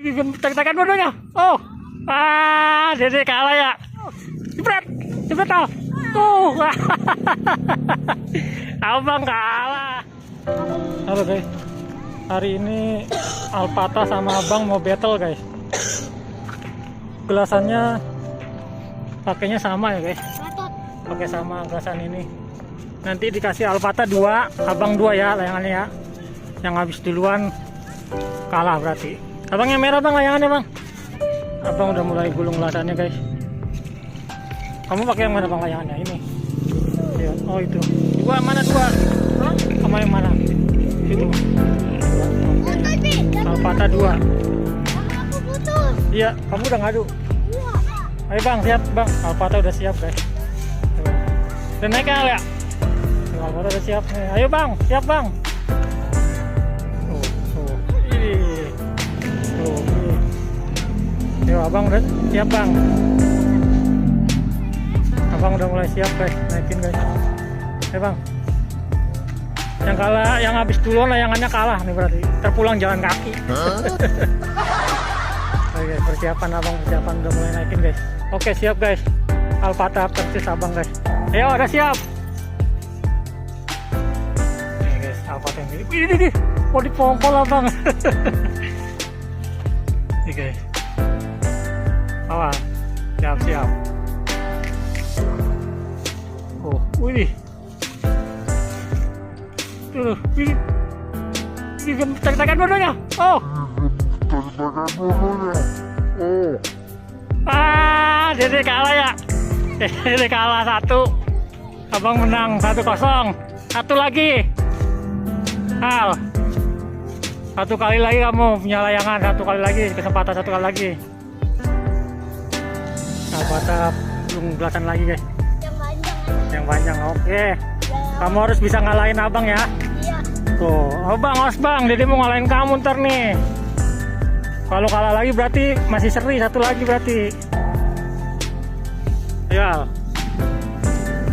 Tekan bodohnya. Oh, Dede kalah ya. Jebret, jebret Al. Tuh, abang kalah. Halo guys, hari ini Alpata sama abang mau battle guys. Gelasannya pakainya sama ya guys. Pakai sama gelasan ini. Nanti dikasih Alpata 2, abang 2 ya layangannya ya. Yang habis duluan kalah berarti. Abang yang merah bang layangannya bang. Abang udah mulai gulung gelasannya guys. Kamu pakai yang mana bang layangannya? Ini. Oh itu. 2 mana 2? Sama yang mana? Itu. Alpata 2. Iya, kamu udah ngadu. Ayo bang, siap bang. Alpata udah siap guys. Udah naik ya? Alpata udah siap. Ayo bang, siap bang. Yo, abang udah siap bang. Abang udah mulai siap guys, naikin guys. Ayo bang. Yang kalah, yang habis duluan layangannya kalah nih berarti. Terpulang jalan kaki. Oke guys, persiapan abang, persiapan udah mulai naikin guys. Oke siap guys. Alpata persis abang guys. Ayo udah siap. Nih guys, Alpata yang ini. Ini. Mau dipongkol abang. Nih guys. Awas, siap. Oh, wih. Tuh, wih. Tekan bodohnya. Oh. Dede kalah ya. Dede kalah 1. Abang menang 1-0. 1 lagi. Al. 1 kali lagi kamu punya layangan, 1 kali lagi, kesempatan 1 kali lagi. Alpata belum gelasan lagi guys. Yang panjang, oke. Kamu harus bisa ngalahin abang ya. Iya. Tuh, abang, awas bang, Dede mau ngalahin kamu ntar nih. Kalau kalah lagi berarti masih seri, 1 lagi berarti. Ya,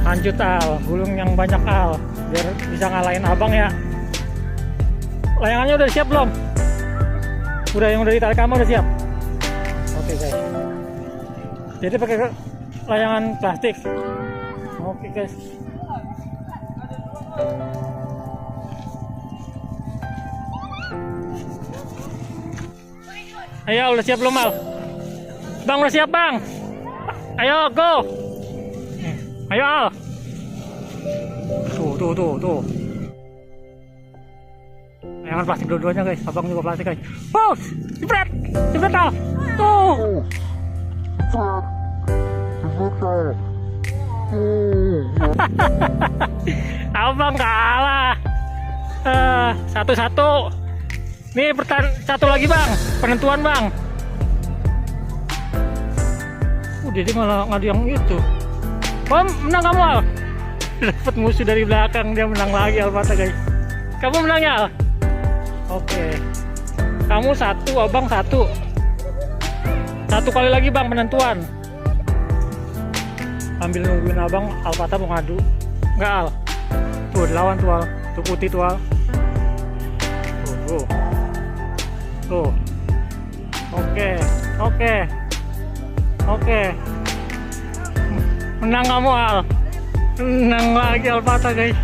lanjut Al, gulung yang banyak Al, biar bisa ngalahin abang ya. Layangannya udah siap belum? Udah, yang udah ditarik kamu udah siap. Oke guys. Jadi pakai layangan plastik. Oke guys. Ayo udah siap belum Al? Bang udah siap bang. Ayo go. Ayo Al. Tuh. Layangan plastik dua-duanya guys. Abang juga plastik guys. Push. Jebret Al. Tuh. Abang kalah. 1-1. Nih 1 lagi bang, penentuan bang. Jadi malah ngadu yang itu. Oh, menang kamu Al. Dapat musuh dari belakang, dia menang lagi Alpata guys. Kamu menang ya Al? Oke. Kamu 1, abang 1. 1 kali lagi bang penentuan. Ambil nungguin abang, Alpata mau ngadu. Enggak Al. Tuh lawan tuh Al. Tuh putih tuh Al. Tuh. Oke. Menang kamu Al. Menang lagi Alpata guys.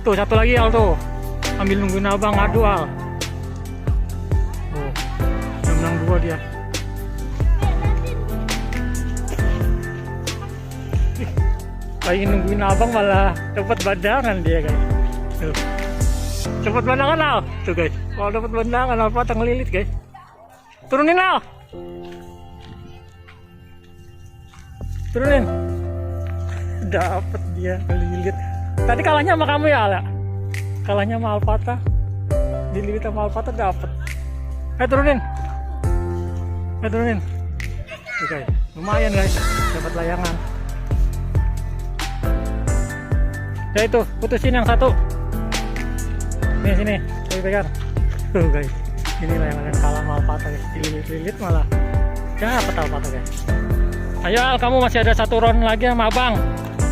Tuh 1 lagi Al tuh. Ambil nungguin abang ngadu Al. Udah menang 2 dia. Lagi nungguin abang malah dapat badangan dia guys. Tuh. Dapat badangan Al. Tuh guys. Kalau dapat badangan Alpata ngelilit guys. Turunin Al. Turunin. Dapat dia ngelilit. Tadi kalahnya sama kamu ya Al. Kalahnya sama Alpata. Dililit sama Alpata dapat. Turunin. Tuh guys. Lumayan guys. Dapat layangan. Ya itu, putusin yang 1. Nih sini, coba pegang. Tuh guys, ini layangan yang kalah sama Alpata guys. Dililit malah dapat Alpata guys. Ayo Al, kamu masih ada 1 round lagi sama abang.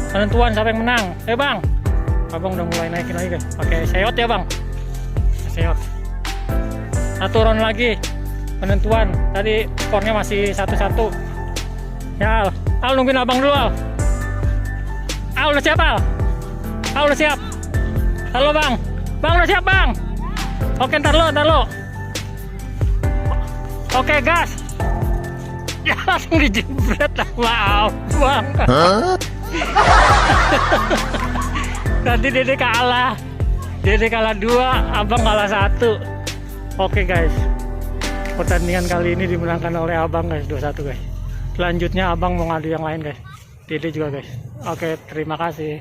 Penentuan siapa yang menang. Bang, abang udah mulai naikin lagi guys. Pakai seot ya bang. Seot. 1 round lagi. penentuan. Tadi skornya masih 1-1. Ya Al nungguin abang dulu Al. Udah siap Al? Udah siap? Halo bang. Bang udah siap bang? Oke ntar lo. Oke gas. Ya langsung dijebret lah. Wow bang. Tadi Dede kalah. Dede kalah 2, abang kalah 1. Oke guys, pertandingan kali ini dimenangkan oleh abang guys, 2-1 guys. Selanjutnya abang mau ngadu yang lain guys, Dede juga guys. Oke, terima kasih.